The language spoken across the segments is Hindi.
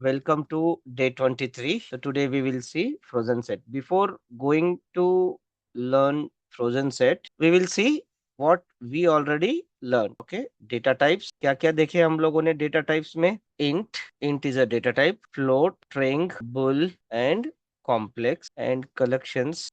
welcome to day 23. So today we will see frozen set. Before going to learn frozen set, we will see what we already learned. Okay, data types. क्या क्या देखे हम लोगों ने data types में? Int is a data type. Float, string, bool and complex and collections.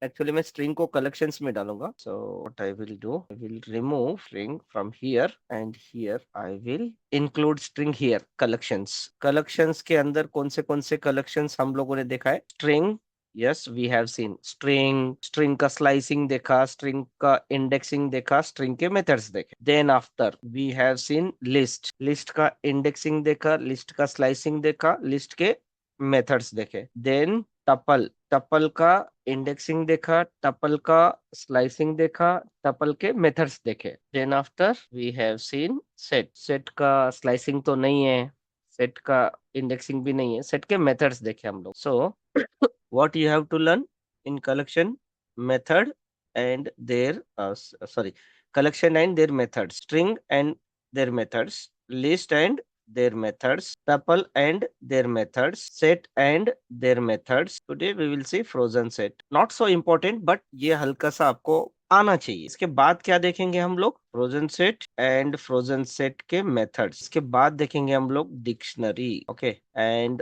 Actually मैं स्ट्रिंग को कलेक्शंस में डालूंगा. So what I will do, I will remove string from here and here I will include string here. Collections के अंदर कौन से कलेक्शंस हम लोगों ने देखा है? String, yes we have seen string का स्लाइसिंग देखा, स्ट्रिंग का इंडेक्सिंग देखा, स्ट्रिंग के मेथड्स देखे. Then after we have seen list का इंडेक्सिंग देखा, लिस्ट का स्लाइसिंग देखा, लिस्ट के मेथड्स देखे. देन टपल का इंडेक्सिंग देखा, टपल का स्लाइसिंग देखा, टपल के मेथड्स देखे. Then after we have seen set का स्लाइसिंग तो नहीं है, सेट का इंडेक्सिंग भी नहीं है, सेट के मेथड्स देखे हम लोग. So what you have to learn in collection? Method and their sorry collection and their methods, string and their methods, list and their methods, tuple and their methods, set and their methods. Today we will see frozen set. Not so important, but ये हल्का सा आपको आना चाहिए. इसके बाद क्या देखेंगे हम लोग? Frozen set and frozen set के मेथड्स. इसके बाद देखेंगे हम लोग dictionary. Okay, and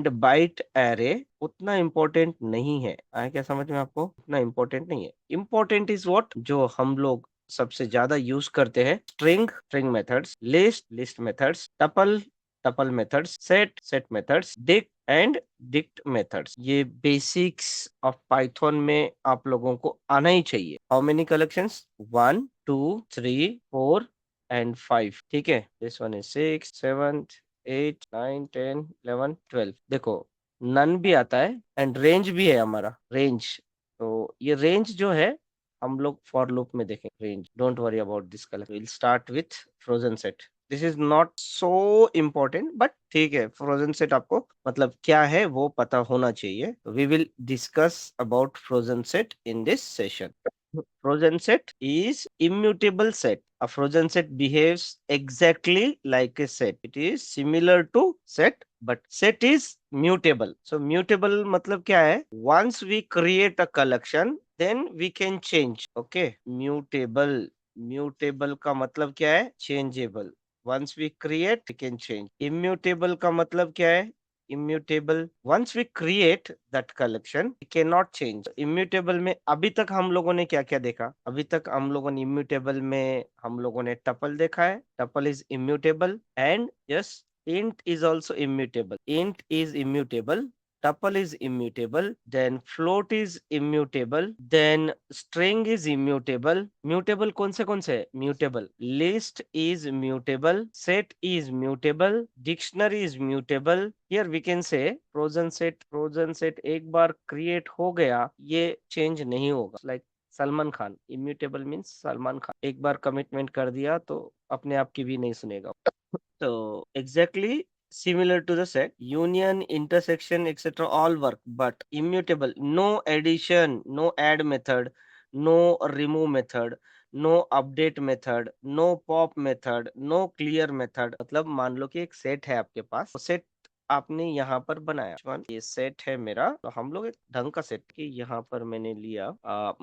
byte array उतना इम्पोर्टेंट नहीं है. आया क्या समझ में आपको? उतना इम्पोर्टेंट नहीं है. इम्पोर्टेंट इज व्हाट, जो हम लोग सबसे ज्यादा यूज करते हैं: string methods, list methods, tuple methods, set methods, and dict methods. ये बेसिक्स ऑफ पाइथन में आप लोगों को आना ही चाहिए. How many collections? 1 2 3 4 एंड 5. ठीक है, दिस वन इज 6 7 8 9 10 11 12. देखो, नन भी आता है एंड रेंज भी है. हमारा रेंज, तो ये रेंज जो है हम लोग फॉर लूप में देखेंगे. Range, don't worry about this collection. Will start with frozen set. This is not so important, but ठीक है, फ्रोजन सेट आपको मतलब क्या है वो पता होना चाहिए. We will discuss about frozen set in this session. Frozen set is immutable set. A frozen set behaves exactly like a set. It is similar to set, but set is mutable. So mutable मतलब क्या है? Once we create a collection, then we can change. Okay, mutable का मतलब क्या है? Changeable. Once we create, we can change. Immutable का मतलब क्या है? Immutable, once we create that collection we cannot change. Immutable में अभी तक हम लोगों ने क्या क्या देखा? अभी तक हम लोगों ने immutable में हम लोगों ने tuple देखा है. Tuple is immutable and yes, int is also immutable. Int is immutable, tuple is immutable, then float is immutable, then string is immutable. Mutable कौन से है? Mutable, list is mutable, set is mutable, dictionary is mutable. Here we can say frozen set एक बार create हो गया, ये change नहीं होगा. Like Salman Khan, immutable means Salman Khan. एक बार कमिटमेंट कर दिया तो अपने आप की भी नहीं सुनेगा. So exactly similar to the set, union, intersection, etc. all work, but immutable. No addition, no add method, no remove method, no update method, no pop method, no clear method. मतलब मान लो कि एक सेट है आपके पास, सेट आपने यहाँ पर बनाया. ये सेट है मेरा, तो हम लोग एक ढंग का सेट की यहाँ पर मैंने लिया.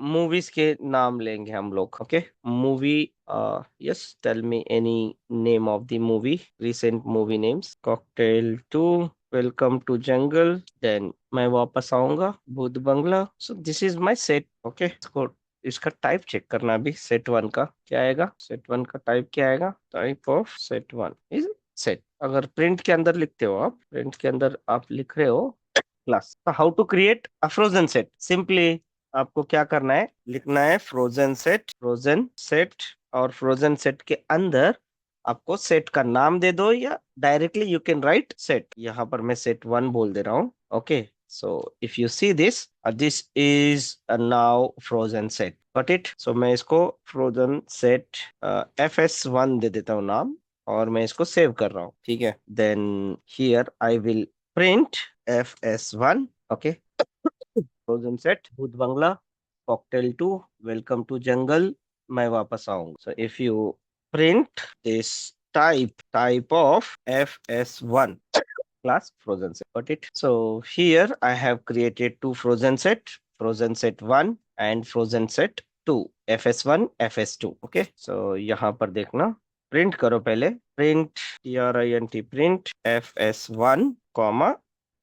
मूवीज के नाम लेंगे हम लोग. Okay, movie. Yes, tell me any name of the movie, recent movie names. Cocktail 2, Welcome to Jungle, then मैं वापस आऊंगा, भूत बंगला. So this is my set. Okay, इसको इसका टाइप चेक करना. अभी सेट 1 का क्या आएगा? सेट 1 का टाइप क्या आएगा? Type of set 1 is set. अगर प्रिंट के अंदर लिखते हो, आप प्रिंट के अंदर आप लिख रहे हो class. How to create a frozen set? Simply आपको क्या करना है? लिखना है फ्रोजन सेट, और फ्रोजन सेट के अंदर आपको सेट का नाम दे दो, या directly you can write set. यहाँ पर मैं सेट 1 बोल दे रहा हूँ. Okay, so if you see this, this is now frozen set. Got it? So मैं इसको फ्रोजन सेट FS1 दे देता हूँ नाम, और मैं इसको सेव कर रहा हूँ. ठीक है, then here I will print FS1. Okay, frozen set, Bhoot Bangla, Cocktail 2, Welcome to Jungle, मैं वापस आऊंगा. So if you print this type of FS1 class frozen set. Got it? So here I have created two frozen set 1 and frozen set 2, FS1, FS2. Okay, so यहाँ पर देखना, प्रिंट करो पहले, print print FS1 comma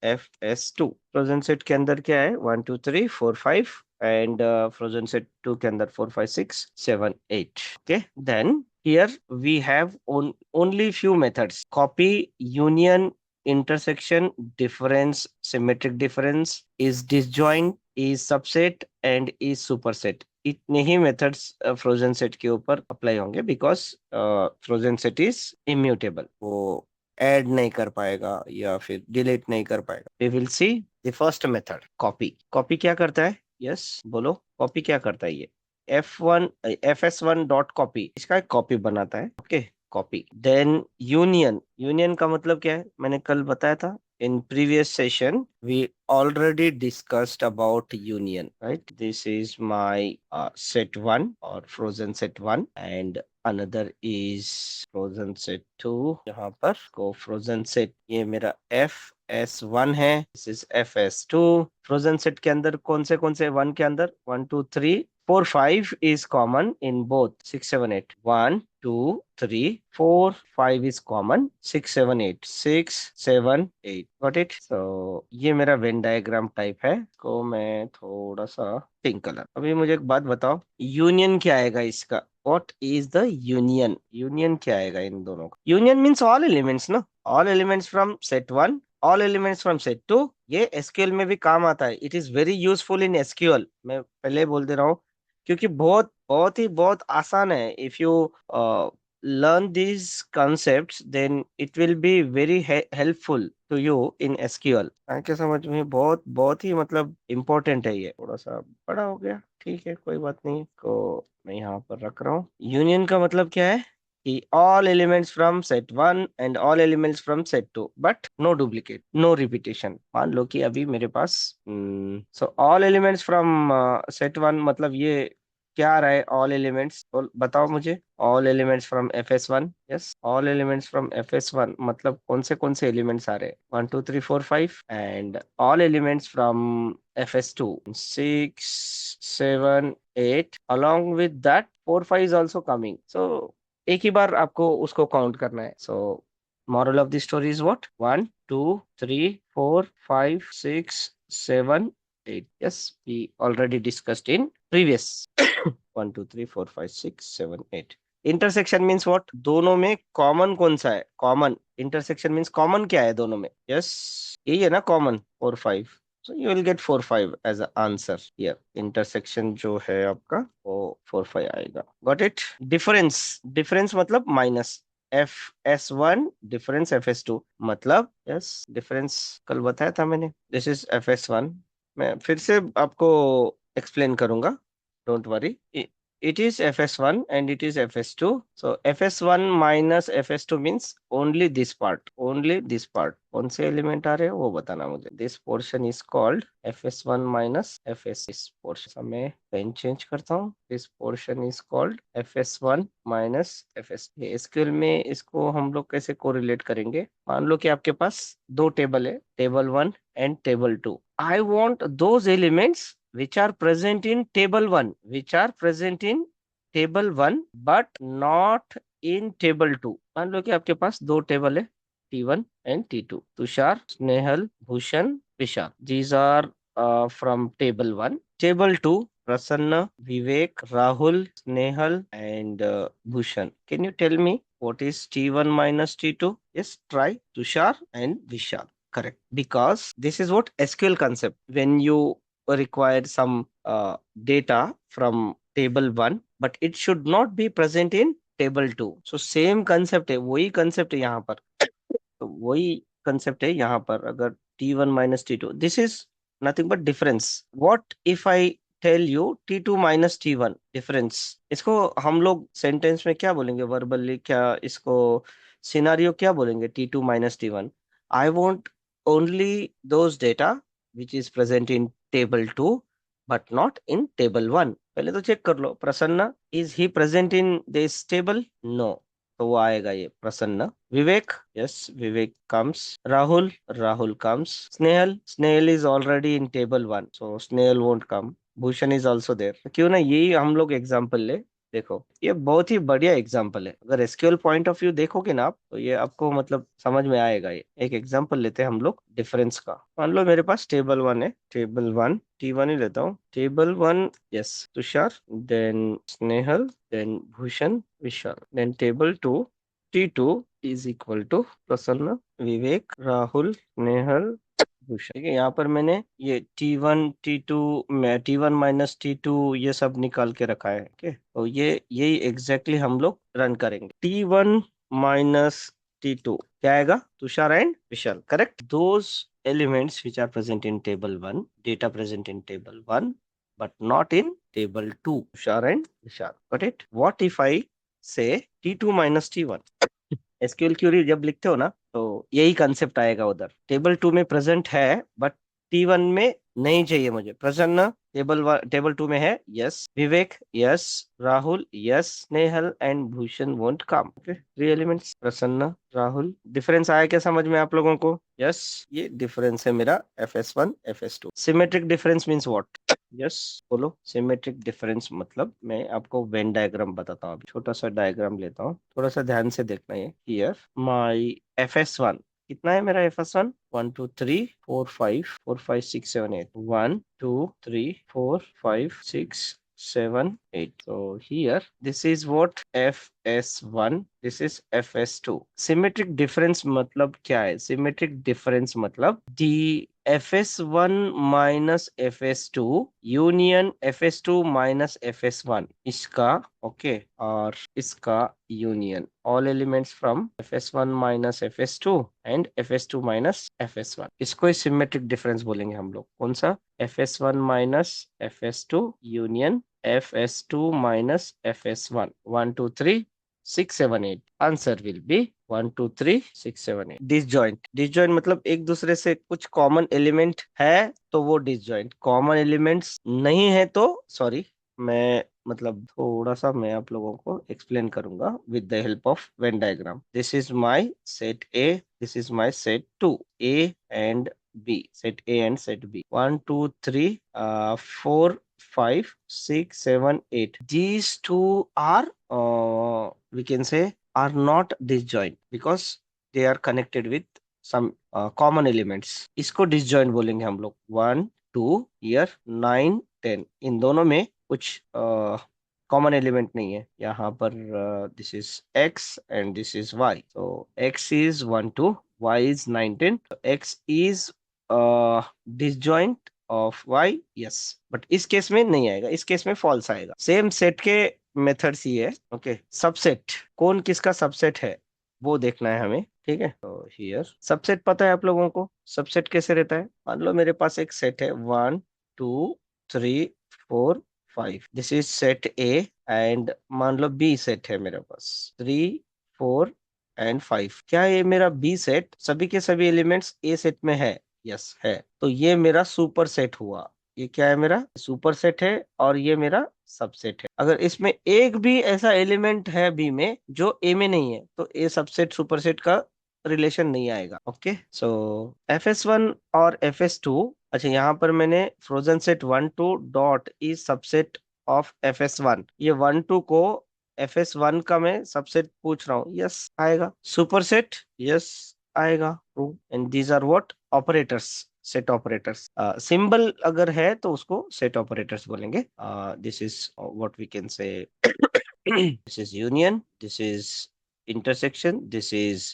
FS2। Frozen set के अंदर क्या है, 1 2 3 4 5 एंड फ्रोजन सेट 2 के अंदर 4 5 6 7 8। Okay, then here we have only few methods: copy, union, intersection, difference, symmetric difference, is disjoint, is subset and is superset। इतने ही मेथड्स फ्रोजन सेट के ऊपर अप्लाई होंगे, because frozen set is immutable, वो ऐड नहीं कर पाएगा या फिर डिलीट नहीं कर पाएगा। We will see the first method, copy. Copy क्या करता है? यस, बोलो, कॉपी क्या करता है? ये FS1 डॉट कॉपी, इसका एक कॉपी बनाता है। Okay, copy. Then union, union का मतलब क्या है? मैंने कल बताया था, in previous session we already discussed about union, right? This is my set 1 or frozen set 1 and another is frozen set 2। यहाँ पर को frozen set, ये मेरा FS1 है, this is FS2। frozen set के अंदर कौन से 1 के अंदर 1 2 3 4 5 is common in both 6 7 8। 1 2 3 4 5 is common, 6 7 8 6 7 8। Got it? So ये मेरा वेन डायग्राम टाइप है, को मैं थोड़ा सा पिंक कलर। अभी मुझे एक बात बताओ, यूनियन क्या आएगा इसका? What is the union? Union क्या आएगा इन दोनों का? यूनियन मीन्स ऑल एलिमेंट्स ना, all elements from set 1, all elements from set 2। ये एसक्यूएल में भी काम आता है, it is very useful in SQL. मैं पहले बोल दे रहा हूँ, क्योंकि बहुत आसान है। If you learn these concepts then it will be very helpful to you in SQL। आके समझ में बहुत ही मतलब इम्पोर्टेंट है। ये थोड़ा सा बड़ा हो गया, ठीक है, कोई बात नहीं, को मैं यहाँ पर रख रहा हूँ। यूनियन का मतलब क्या है कि all elements from set 1 and all elements from set 2 but no duplicate, no repetition। मान लो कि अभी मेरे पास so all elements from set 1 मतलब ये क्या आ रहा है? ऑल एलिमेंट्स, बताओ मुझे। All elements from FS1, yes, all elements from FS1 मतलब कौन से एलिमेंट्स आ रहे हैं? 1 2 3 4 5 and all elements from FS2 6 7 8 along with that 4 5 is also coming। so एक ही बार आपको उसको काउंट करना है। so moral of the story is what? 1 2 3 4 5 6 7 8। yes, we already discussed in previous 1 2 3 4 5 6 7 8। Intersection means what? दोनों में कॉमन कौन सा है? कॉमन। इंटरसेक्शन मीन्स कॉमन क्या है दोनों में? यस, यही है ना common, 4 5। so you will get 4 5 as an answer here। Intersection जो है आपका वो 4 5 आएगा। Got it? डिफरेंस, डिफरेंस मतलब माइनस। FS1 डिफरेंस FS2 मतलब, यस, डिफरेंस कल बताया था मैंने। दिस इज FS1, मैं फिर से आपको एक्सप्लेन करूंगा, don't worry। It is FS1 and it is FS2। so FS1 minus FS2 means only this part, only this part। कौन से एलिमेंट आ रहे हैं वो बताना मुझे। this portion is called FS1 minus FS। इस पोर्शन में पेन चेंज करता हूँ, this portion is called FS1 minus FS। SQL में इसको हम लोग कैसे कोरिलेट करेंगे? मान लो कि आपके पास दो टेबल है, table 1 and table 2। I want those elements which are present in table 1, which are present in table 1 but not in table 2। मान लो कि आपके पास दो टेबल है, T1 and T2। Tushar, Snehal, Bhushan, Vishal, these are from table 1। table 2, Prasanna, Vivek, Rahul, Snehal and Bhushan। Can you tell me what is T1 minus T2? Yes, try Tushar and Vishal। Correct, because this is what SQL concept, when you require some data from table 1 but it should not be present in table 2। so same concept है, वही concept है यहाँ पर। तो वही कंसेप्ट है यहाँ पर। अगर T1 minus T2, this is nothing but difference. What if I tell you T2 minus T1 difference? इसको हम लोग सेंटेंस में क्या बोलेंगे? वर्बली क्या इसको सिनारियो क्या बोलेंगे? T2 minus T1। I want only those data which is present in table 2 but not in table 1। पहले तो चेक कर लो, Prasanna, is he present in this table? No. तो वो आएगा ये Prasanna. Vivek, yes Vivek comes. Rahul, Rahul comes. Snehal, Snehal is already in table 1, so Snehal won't come. Bhushan is also there. क्यों ना यही हम लोग एग्जाम्पल ले। देखो ये बहुत ही बढ़िया एग्जाम्पल है। अगर एसक्यूएल पॉइंट ऑफ व्यू देखोगे ना आप, तो ये आपको मतलब समझ में आएगा। ये एक एग्जाम्पल लेते हैं हम लोग डिफरेंस का। मान लो मेरे पास टेबल 1 है, टेबल 1 T1 ही लेता हूँ। Table 1, yes Tushar, then Snehal, then Bhushan, Vishal. Then table 2 T2 is equal to Prasanna, Vivek, Rahul, Snehal, Bhushan. ठीक है, यहाँ पर मैंने ये T1 T2 में T1 माइनस T2 ये सब निकाल के रखा है। ओके, तो ये यही एग्जैक्टली हम लोग रन करेंगे। T1 माइनस T2 क्या आएगा? Tushar and Vishal, correct. Those elements which are present in table 1, data present in table 1 but not in table 2, Tushar and Vishal. Got it? What if I say T2 minus T1? SQL query जब लिखते हो ना, तो यही कंसेप्ट आएगा उधर। टेबल 2 में प्रेजेंट है बट T1 में नहीं चाहिए मुझे। प्रसन्न टेबल 2 में है, yes. Vivek, yes. Rahul, yes. Snehal and Bhushan won't come. Okay, 3 elements, प्रसन्न, राहुल। डिफरेंस आया क्या समझ में आप लोगों को? यस, ये डिफरेंस है मेरा FS1 FS2। Symmetric difference means what? Yes, बोलो। सिमेट्रिक डिफरेंस मतलब मैं आपको वेन डायग्राम बताता हूँ। अभी छोटा सा डायग्राम लेता हूँ, थोड़ा सा ध्यान से देखना है। हियर माय FS1 कितना है मेरा? FS1 1 2 3 4 5 4 5 6 7 8 1 2 3 4 5 6 7 8. So here this is what FS1, this is FS2. Symmetric difference मतलब क्या है? Symmetric difference मतलब the FS1 minus FS2 union FS2 minus FS1 इसका, ओके, और इसका union all elements from FS1 minus FS2 and FS2 minus FS1, इसको सिमेट्रिक डिफरेंस बोलेंगे हम लोग। कौन सा? FS1 minus FS2 union FS2 minus FS1। 1 2 3 6 7 8, answer will be 1 2 3 6 7 8। Disjoint, disjoint मतलब एक दूसरे से कुछ कॉमन एलिमेंट है तो वो डिसजॉइंट, कॉमन एलिमेंट्स नहीं है तो सॉरी, मैं मतलब थोड़ा सा मैं आप लोगों को एक्सप्लेन करूंगा with the help of Venn diagram. This is my set A, this is my set 2, A and B, set A and set B. 1 2 3 4 5 6 7 8, these two are we can say are not disjoint because they are connected with some common elements। इसको disjoint बोलेंगे हम लोग। 1 2 here 9 10, इन दोनों में कुछ कॉमन एलिमेंट नहीं है। यहाँ पर this is x and this is y, so x is 1 2, y is 9 10, x is disjoint of y, yes. But इस केस में नहीं आएगा, इस केस में फॉल्स आएगा। सेम सेट के मेथड्स ही है। ओके, सबसेट, कौन किसका सबसेट है वो देखना है हमें। ठीक है, तो हियर सबसेट पता है आप लोगों को? सबसेट कैसे रहता है? मान लो मेरे पास एक सेट है 1 2 3 4 5, this is set A and मान लो बी सेट है मेरे पास 3 4 एंड 5। क्या ये मेरा बी सेट सभी के सभी एलिमेंट्स ए सेट में है? यस है। तो ये मेरा सुपर सेट हुआ। ये क्या है? मेरा सुपर सेट है और ये मेरा सबसेट है। अगर इसमें एक भी ऐसा एलिमेंट है बी में जो ए में नहीं है तो ए सबसेट सुपरसेट का रिलेशन नहीं आएगा। ओके, सो FS1 और FS2, अच्छा यहाँ पर मैंने frozen set 1 2 dot is subset of FS1, ये 1 2 को FS1 का मैं सबसेट पूछ रहा हूँ। यस आएगा। सुपरसेट, यस आएगा, true. And these are what? Operators, set operators. Symbol अगर है तो उसको सेट ऑपरेटर्स बोलेंगे। This is what we can say this is union, this is intersection, this is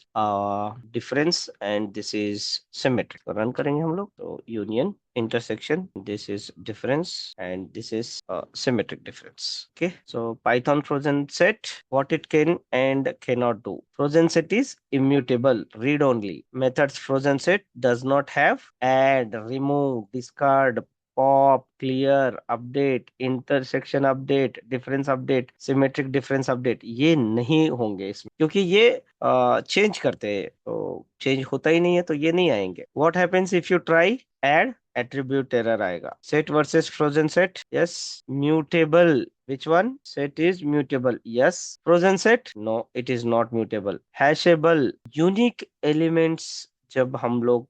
difference and this is symmetric. तो रन करेंगे हम लोग, तो union, intersection, this is difference and this is symmetric difference। Okay, so Python frozen set, what it can and cannot do. Frozen set is immutable, read only methods. Frozen set does not have add, remove, discard, pop, clear, update, intersection update, difference update, symmetric difference update, ये नहीं होंगे इसमें, क्योंकि ये चेंज करते हैं, तो चेंज होता ही नहीं है, तो ये नहीं आएंगे। What happens if you try add, attribute error आएगा। Set versus frozen set, yes. Mutable, which one? Set is mutable, yes. Frozen set, no, it is not mutable. Hashable, unique elements जब हम लोग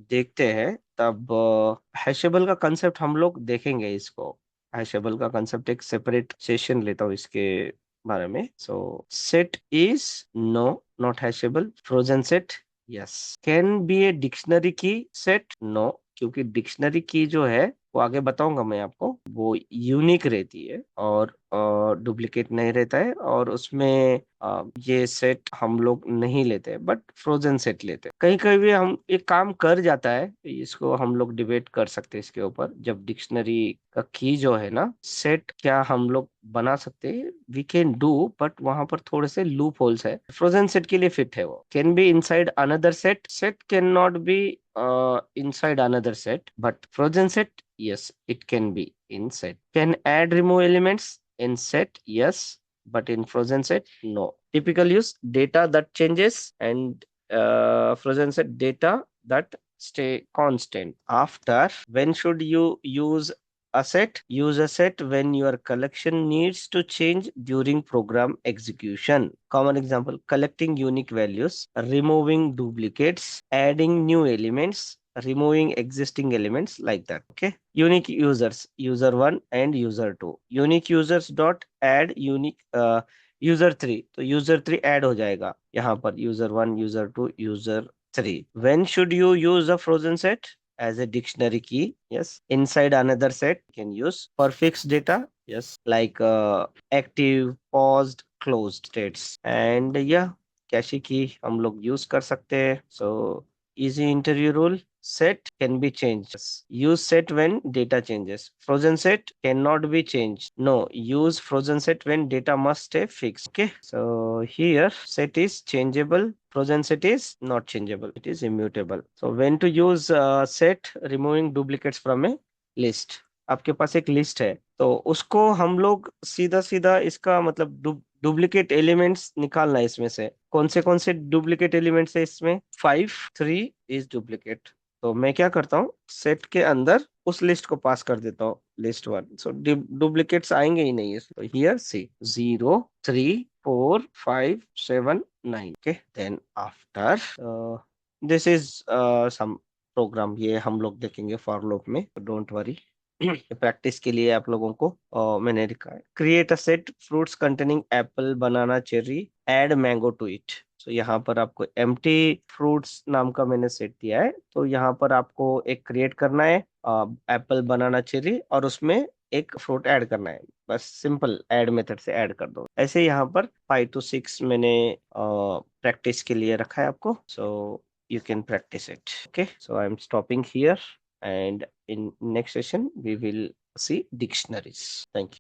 देखते हैं, तब हैशेबल का कंसेप्ट हम लोग देखेंगे इसको। हैशेबल का कंसेप्ट एक सेपरेट सेशन लेता हूँ इसके बारे में। So set is no, not hashable. Frozen set, yes. Can be a dictionary की सेट, नो, क्योंकि डिक्शनरी की जो है वो आगे बताऊंगा मैं आपको, वो यूनिक रहती है और डुप्लीकेट नहीं रहता है, और उसमें ये सेट हम लोग नहीं लेते, बट फ्रोजन सेट लेते हैं। कहीं कहीं भी हम एक काम कर जाता है, इसको हम लोग डिबेट कर सकते हैं इसके ऊपर। जब डिक्शनरी का की जो है ना, सेट क्या हम लोग बना सकते हैं, वी कैन डू, बट वहां पर थोड़े से लूप होल्स है। फ्रोजन सेट के लिए फिट है वो। Can be inside another set, set can not be inside another set, but frozen set, yes, it can be in set. Can add remove elements in set, yes, but in frozen set, no. Typical use, data that changes, and frozen set, data that stay constant. After, when should you use a set? Use a set when your collection needs to change during program execution. Common example, collecting unique values, removing duplicates, adding new elements, removing existing elements, like that. Okay. Unique users, user 1 and user 2. Unique users dot add unique user 3, तो user 3 add हो जाएगा यहाँ पर, user 1, user 2, user 3. When should you use a frozen set? As a dictionary key, yes. Inside another set, you can use for fixed data, yes, like active, paused, closed states. And yeah, कैशी की हम लोग यूज कर सकते हैं। So easy interview rule, set can be changed. Use set when data changes. Frozen set cannot be changed. No, use frozen set when data must stay fixed. Okay, so here set is changeable, frozen set is not changeable, it is immutable. So when to use set, removing duplicates from a list. आपके पास एक लिस्ट है, तो उसको हम लोग सीधा सीधा इसका मतलब डुप्लीकेट एलिमेंट्स निकालना है इसमें से। कौन से डुप्लीकेट एलिमेंट्स है इसमें? 5, 3 इज डुप्लीकेट। तो मैं क्या करता हूँ, सेट के अंदर उस लिस्ट को पास कर देता हूँ, लिस्ट 1। सो डुप्लीकेट्स आएंगे ही नहीं। तो here see 0, 3, 4, 5, 7, 9। Okay, then after this is some program, ये हम लोग देखेंगे फॉर लूप में, डोंट वरी। प्रैक्टिस के लिए आप लोगों को मैंने लिखा है, create a set fruits containing apple, banana, cherry, add mango to it. तो यहाँ पर आपको एम्प्टी फ्रूट्स नाम का मैंने सेट दिया है, तो यहाँ पर आपको एक क्रिएट करना है एप्पल, बनाना, चेरी, और उसमें एक फ्रूट ऐड करना है। बस सिंपल ऐड मेथड से ऐड कर दो। ऐसे यहाँ पर 5 to 6 मैंने प्रैक्टिस के लिए रखा है आपको। सो you can practice it. Okay, so I'm stopping here, and in next session we will see dictionaries. Thank you.